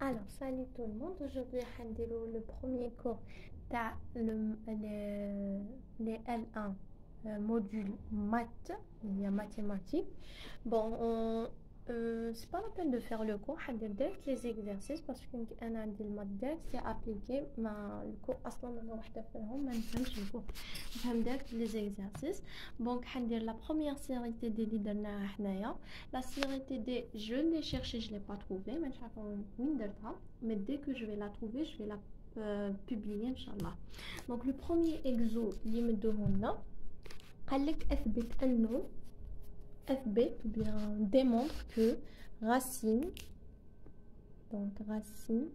Alors, salut tout le monde. Aujourd'hui, on va faire le premier cours les L1 module maths, il y a mathématiques. Bon, c'est pas la peine de faire le cours, on va faire les exercices parce que أنا عندي المادة c'est appliqué مع le cours أصلا أنا وحدة فيهم ما نفهمش الكور نفهم داك les exercices. Donc, on va faire la première série TD اللي درناها حنايا. La série TD, je l'ai cherchée, je l'ai pas trouvée, mais mais dès que je vais la trouver, je vais la publier, Inch'Allah. Donc, le premier exo, اثبت ou bien démontre que racine, donc racine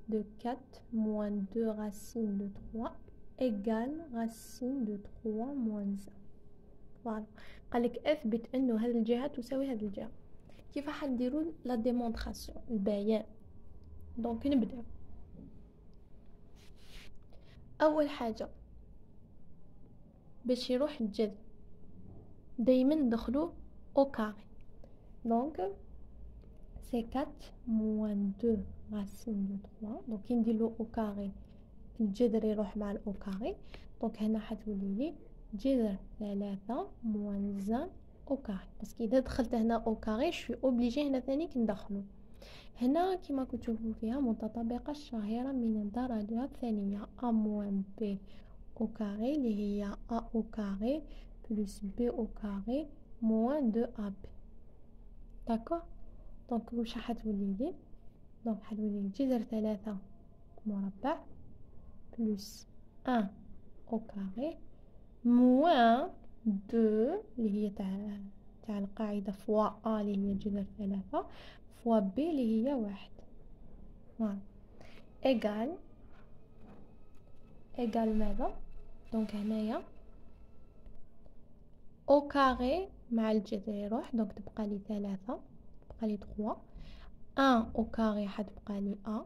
de 4 moins 2 racine de 3 égale racine de 3 moins 1. Voilà. قال لك اثبت انه هذه الجهه تساوي هذه الجهه. كيف حنديروا لا ديمونطراسيون البيان؟ دونك نبداو. اول حاجه باش يروح الجذر دايما ندخلو au carré. Donc c'est 4 moins 2 racine de 3. Donc نديرو au carré الجذر يروح مع au carré. Donc هنا حتولي لي جذر 3 moins 1 au carré. parce que إذا دخلت هنا au carré je suis obligé هنا ثاني كندخلو. هنا كما كتشوفوا فيها متطابقة الشهيرة من الدرجة الثانية a moins b au carré اللي هي a au carré plus b au carré moins 2ab. d'accord. دونك واش حتولي لي؟ دونك حتولي لي جذر 3 مربع plus 1 au carré moins 2 اللي هي تاع القاعدة فوا a اللي هي جذر 3 فوا b اللي هي 1. voilà. égal ماذا؟ دونك هنايا au carré مع الجذر يروح دونك تبقى لي 3 تبقى لي 3 1 au carré حتبقى لي a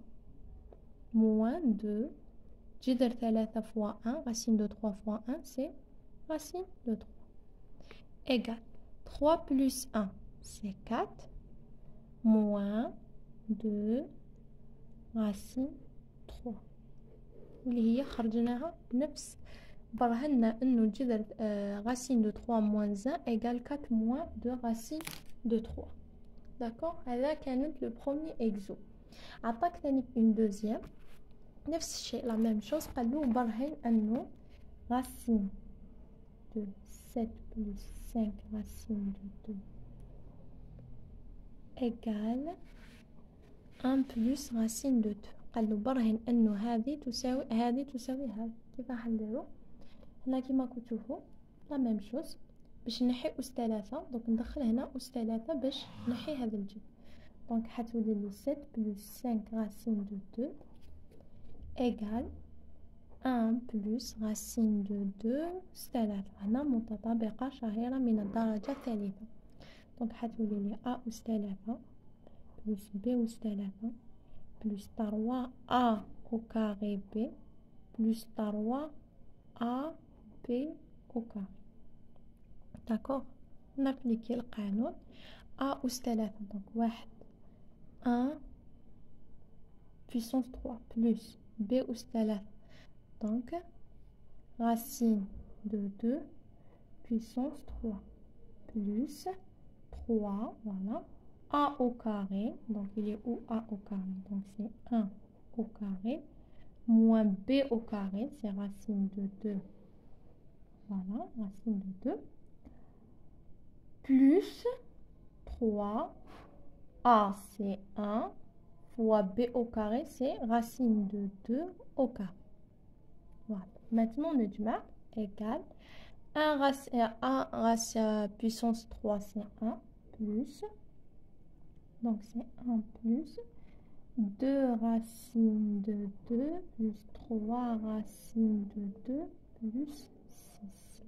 moins 2 جذر 3 fois 1 racine de 3 fois 1 c'est racine de 3 égale 3 plus 1 c'est 4 moins 2 racine 3 اللي هي خرجناها نفس برهنا انه جذر racine de 3 moins 1 égale 4 moins 2 racine de 3. d'accord. هذا كانت le premier exo. عطاك ثاني une deuxième نفس الشيء la même chose قالو برهن انه racine de 7 plus 5 racine de 2 égale 1 plus racine de 2. قالو برهن انه هذه تساوي هذه. كيف راح نديرو؟ هنا كيما كتشوفوا لا ميم شوز باش نحي أس 3 دونك ندخل أس 3 باش نحي هذا الجذر. دونك حتولي لي 7 plus 5 racine de 2 égale 1 plus racine de 2 أس 3. هنا متطابقة شهيرة من الدرجة الثالثة. دونك حتولي لي a أس 3 plus b أس 3 plus 3 a au carré b plus 3 a b au carré. d'accord. نابليكي القانون a أس 3 دونك 1 puissance 3 plus b أس 3 donc racine de 2 puissance 3 plus 3 voilà a au carré donc il est où a au carré donc c'est 1 au carré moins b au carré c'est racine de 2 voilà racine de 2 plus 3 a c'est 1 fois b au carré c'est racine de 2 au carré. voilà. maintenant on نجمع égale 1 racine puissance 3 c'est 1 plus donc c'est 1 plus 2 racine de 2 plus 3 racine de 2 plus 6.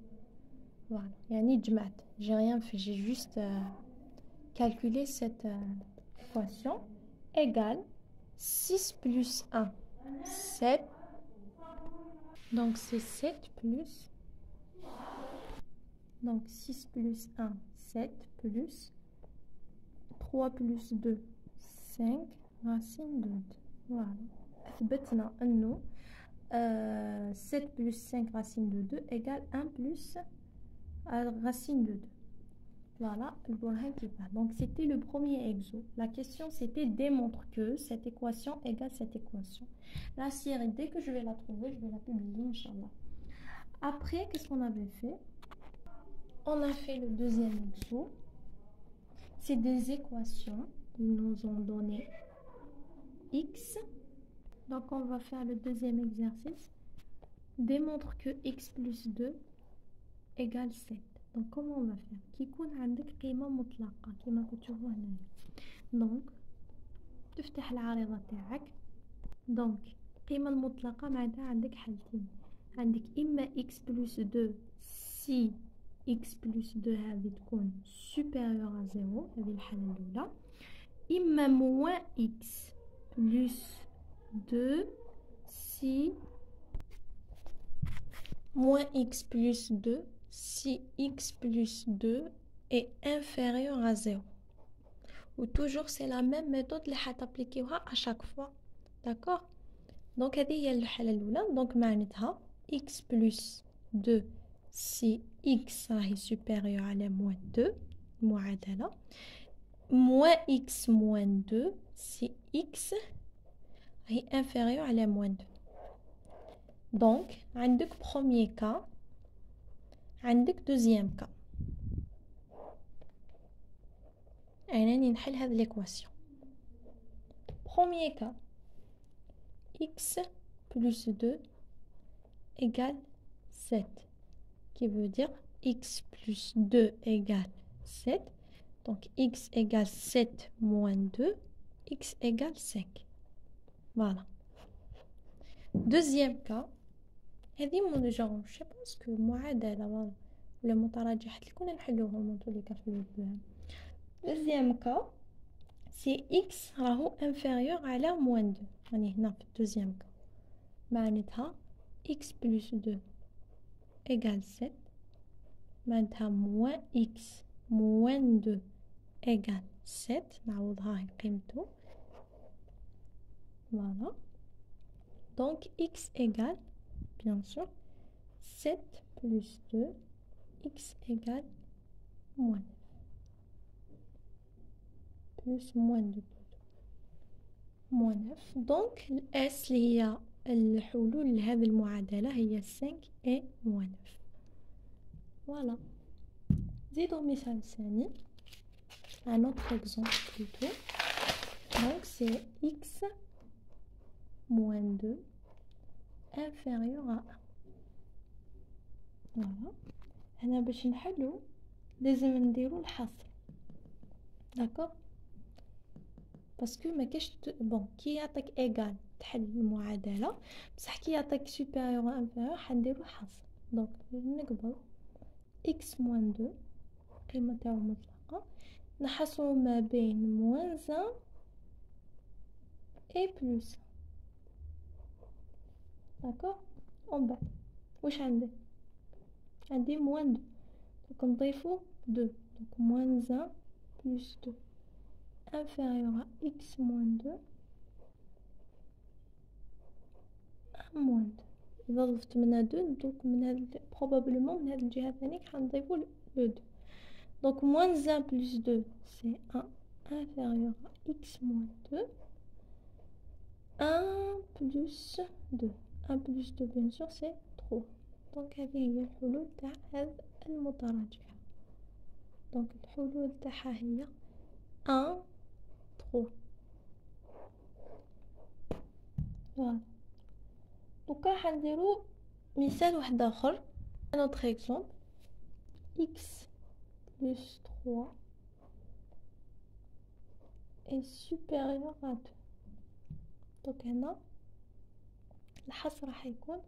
voilà. يعني جمعت j'ai rien fait j'ai juste calculé cette équation égale 6 plus 1 7 donc c'est 7 plus donc 6 plus 1 7 plus 3 plus 2 5 racine de 2. Voilà. أثبتنا أنه 7 plus 5 racine de 2 égale 1 plus racine de 2. Voilà, le burhan qui va. Donc, c'était le premier exo. La question, c'était démontre que cette équation égale cette équation. La série, dès que je vais la trouver, je vais la publier, Inch'Allah. Après, qu'est-ce qu'on avait fait? On a fait le deuxième exo. C'est des équations. Ils nous ont donné x. Donc, on va faire le deuxième exercice. Démontre que x plus 2 égale 7. Donc, comment on va faire? كيكون عندك قيمة مطلقة كما كتشوفوا هنا. دونك تفتح العريضة تاعك. دونك القيمة المطلقة معناتها عندك حالتين. عندك إما x plus 2 si x plus 2 هذه تكون supérieur à 0. هذه الحالة الأولى. إما moins x plus 2 si moins x plus 2 si x plus 2 est inférieur à 0. Ou toujours c'est la même méthode اللي حتابليكيوها à chaque fois. D'accord? Donc هذه هي الحالة الأولى. Donc معناتها x plus 2 si x راهي supérieur على moins 2 معادلة. Moins x moins 2 si x راهي inférieur على moins 2. Donc عندك premier cas, عندك deuxième cas. أنا نحل هذه l'équation. Premier cas, x plus 2 égale 7, qui veut dire x plus 2 égale 7. Donc x égale 7 moins 2, x égale 5. Voilà. Deuxième cas, هذه من genre je pense que معادلة ولا متراجحات اللي كنا نحلوهم من طول في البلان. Deuxième cas, c'est x راهو inférieur على moins 2. يعني هنا في الدوزيام cas. معناتها x plus 2 égale 7. معناتها moins x moins 2 égale 7. نعوضها هاي قيمته. Voilà. Donc x égale, bien sûr, 7 plus 2, x égale moins 9. Plus moins 2. moins 9. Donc S اللي هي الحلول لهذه المعادلة هي 5 et moins 9. Voilà. زيدوا مثال ثاني. Un autre exemple plutôt. Donc c'est x moins 2 inférieur à 1. Voilà. هنا باش نحلو لازم نديرو الحصر. D'accord? باسكو ما كاش بون كي يعطيك ايغال تحل المعادله بصح كي يعطيك سوبيريور و انفيريور حنديرو حصر. دونك نقبل x moins 2 قيمه تاعو مطلقه نحصرو ما بين moins 1 et plus 1. داكوغ اون بعد واش عندي moins 2 دونك نضيفو 2 دونك moins 1 plus 2 inférieur à x moins 2 moins 2. إذا ضفت منها 2 دوك من هاد probablement من هاد الجهة الثانية حنضيفو لو 2. Donc moins 1 plus 2 c'est 1 inférieur à x moins 2. 1 plus 2. 1 plus 2 bien sûr c'est 3. Donc هذه هي الحلول تاع هذا المتراجعة. Donc الحلول تاعها هي 1 3. Voilà. دوكا حنديرو مثال واحد اخر. Un autre exemple. X plus 3 est supérieur à 2. Donc هنا الحصر راح يكون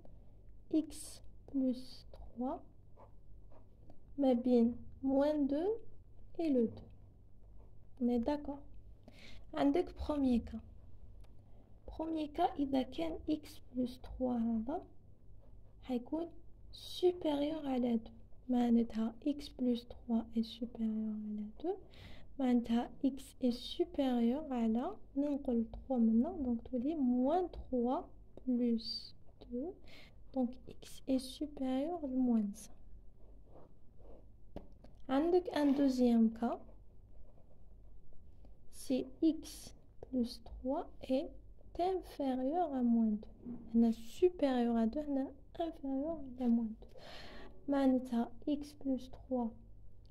x plus 3 ما بين moins 2 et le 2. On est d'accord? عندك premier cas. Premier cas إذا كان x plus 3 هذا حيكون supérieur على 2. معناتها x plus 3 est supérieur على 2. معناتها x est supérieur على ننقل 3 منا دونك تولي moins 3 plus 2 donc x est supérieur à moins 5. عندك un deuxième cas si x plus 3 est inférieur à moins 2 هنا supérieur à 2 هنا inférieur à moins 2 معناتها x plus 3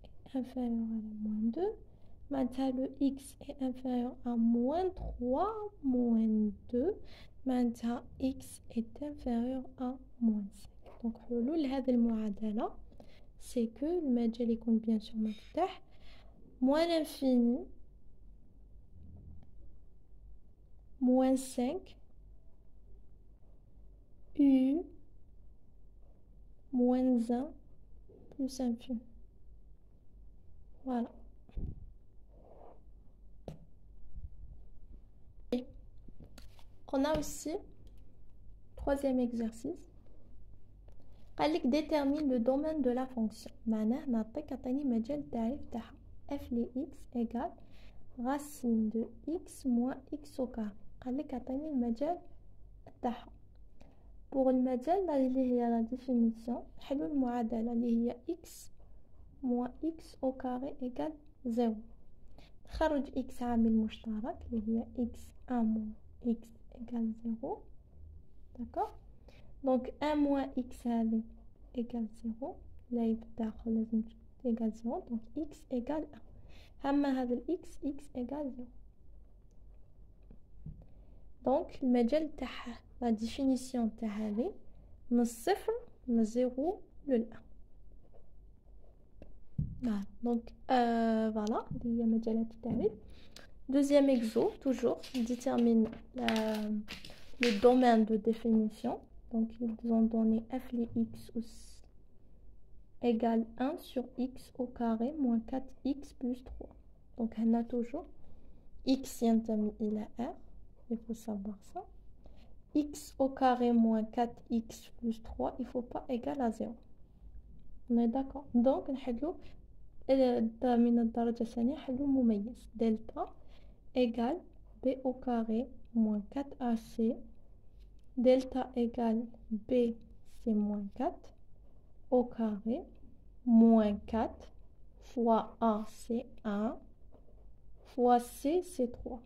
est inférieur à moins 2 معناتها le x est inférieur à moins 3 moins 2 معناتها x est inférieur à moins 5 donc حلول هذه المعادلة c'est que المجال يكون bien sûr مفتوح moins l'infini moins 5 u moins 1 plus infini. Voilà. Et on a aussi troisième exercice. قالك détermine le domaine de la fonction. معناه نعطيك عطيني مجال التعريف تاعها f de x égale racine de x moins x au carré. قالك عطيني المجال تاعها. pour المجال اللي هي la définition حلو المعادلة اللي هي x moins x au carré égale 0. نخرج x عامل مشترك اللي هي x1 moins x égale 0. d'accord donc 1 moins x هذه égale 0 لا يتداخل لازم égale 0 donc x égale 1 أما هذا x égale 0 donc المجال تاعها la définition تاع هذه من الصفر من 0 لل 1 donc voilà هي مجالات التعريف. deuxième exo toujours détermine le domaine de définition donc ils ont donné f de x égale 1 sur x au carré moins 4x plus 3 donc on a toujours x ينتمي إلى r il faut savoir ça x au carré moins 4x plus 3 il faut pas égal à 0 on est d'accord donc نحلو من الدرجة الثانية حلو مميز دلتا égale b au carré moins 4ac delta égale b c'est moins 4 au carré moins 4 fois a c'est 1 fois c c'est 3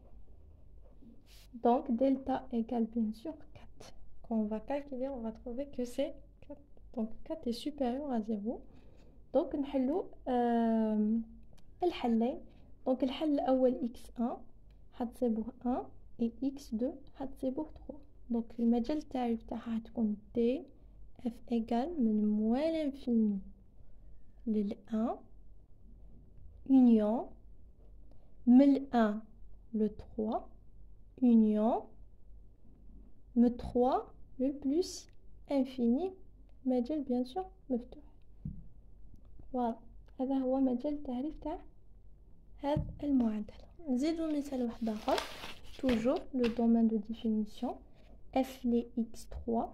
donc delta égale bien sûr 4 quand on va calculer on va trouver que c'est 4 donc 4 est supérieur à 0 donc نحلو الحلين donc الحل الأول x1 حتصيبوه 1 et x2 حتصيبوه 3 donc المجال التعريف تاعها تكون d f égale من moins l'infini لل 1 union من 1 le 3 union من 3 le plus infini مجال bien sûr مفتوح. voilà هذا هو مجال التعريف تاع هذه المعادلة. نزيدو مثال واحد آخر toujours le domaine de définition f de x3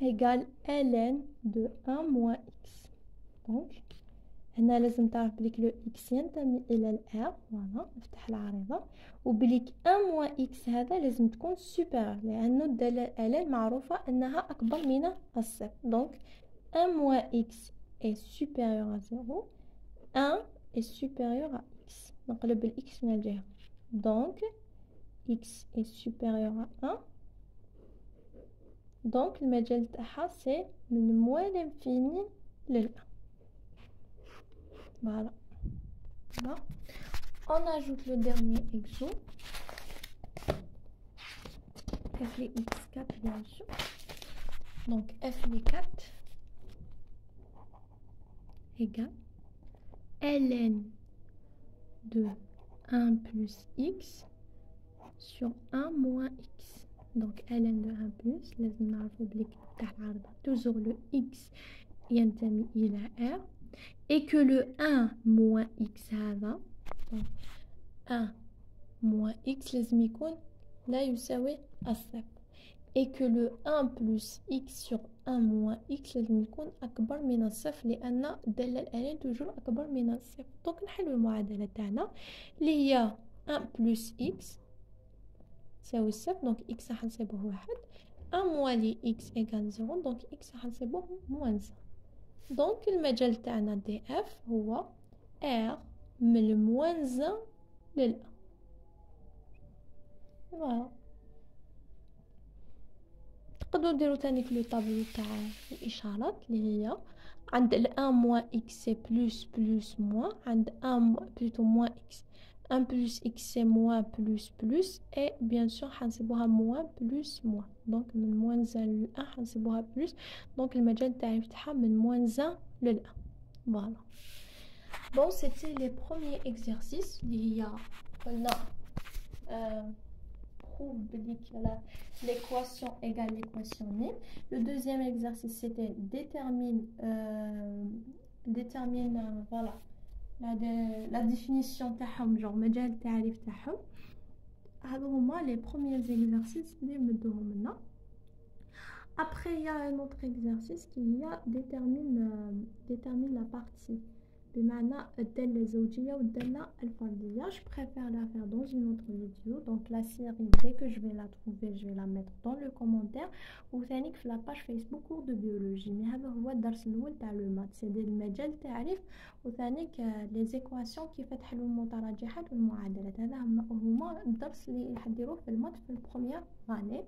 égale ln de 1 moins x donc هنا لازم تعرف بليك لو x ينتمي إلى الار فوالا نفتح العريضة وبليك 1 moins x هذا لازم تكون supérieur لأنه الدالة ln معروفة أنها أكبر من الصفر donc 1 moins x est supérieur à 0 1 est supérieur à x نقلب x من الجهة donc x est supérieur à 1 donc المجال تاعها c'est من moins l'infini لل 1 voilà. Là, on ajoute le dernier exo f de x4 bien sûr donc f de 4 égale ln de 1 plus x sur 1 moins x donc ln de 1 plus لازم نعرفو بليك تاع العرضة toujours le x ينتمي إلى r et que le 1 moins x هذا 1 moins x لازم يكون لا يساوي الصفر et que le 1 plus x sur 1 moins x لازم يكون أكبر من الصفر لأن الدالة الآلية توجور أكبر من الصفر. دونك نحلو المعادلة تاعنا اللي هي 1 plus x تساوي الصفر. دونك x راح نصيبوه واحد. 1 moins لي x égale 0. دونك x راح نصيبوه moins 1. دونك المجال تاعنا دي اف هو r من الموان 1 لل 1. فوالا. تقدروا ديروا تانيك لو طابلو تاع الاشارات اللي هي عند ال 1 موان اكس سي بلوس بلوس موان، عند 1 بلوتو موان اكس 1 بلوس اكس سي موان بلوس بلوس، اي بيان سور حنسيبوها موان بلوس موان. دونك من موان 1 ل 1 حنسيبوها بلوس. دونك المجال تاعي يفتحها من موان 1 لل 1. فوالا. بون سيتي لي بروميير اكزرسيس اللي هي قلنا prouve que l'équation égale l'équation née. Le deuxième exercice c'était détermine voilà la définition تاعهم genre مجال التعريف تاعهم. هذو هما les premiers exercices اللي مدوهم لنا. Après il y a un autre exercice qui détermine la partie بمعنى الدالة الزوجية والدالة الفردية. Je préfère la faire dans une autre vidéo. Donc la série, dès que je vais la trouver, je vais la mettre dans le commentaire. وثانيك في la page Facebook cours de biologie. Mais هذا هو الدرس الأول تاع لو مات، سي ديال المجال التعريف وثانيك لي زيكواسيون كيف تحلوا المتراجحات والمعادلات. هذا هما الدرس اللي حديروه في المات في البروميير اني.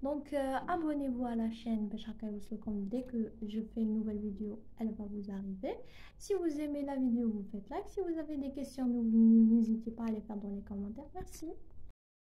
Donc abonnez-vous à la chaîne باش هكا يوصلكم dès que je fais une nouvelle vidéo, elle va vous arriver. Si vous aimez la vidéo, vous faites like. Si vous avez des questions, n'hésitez pas à les faire dans les commentaires. Merci.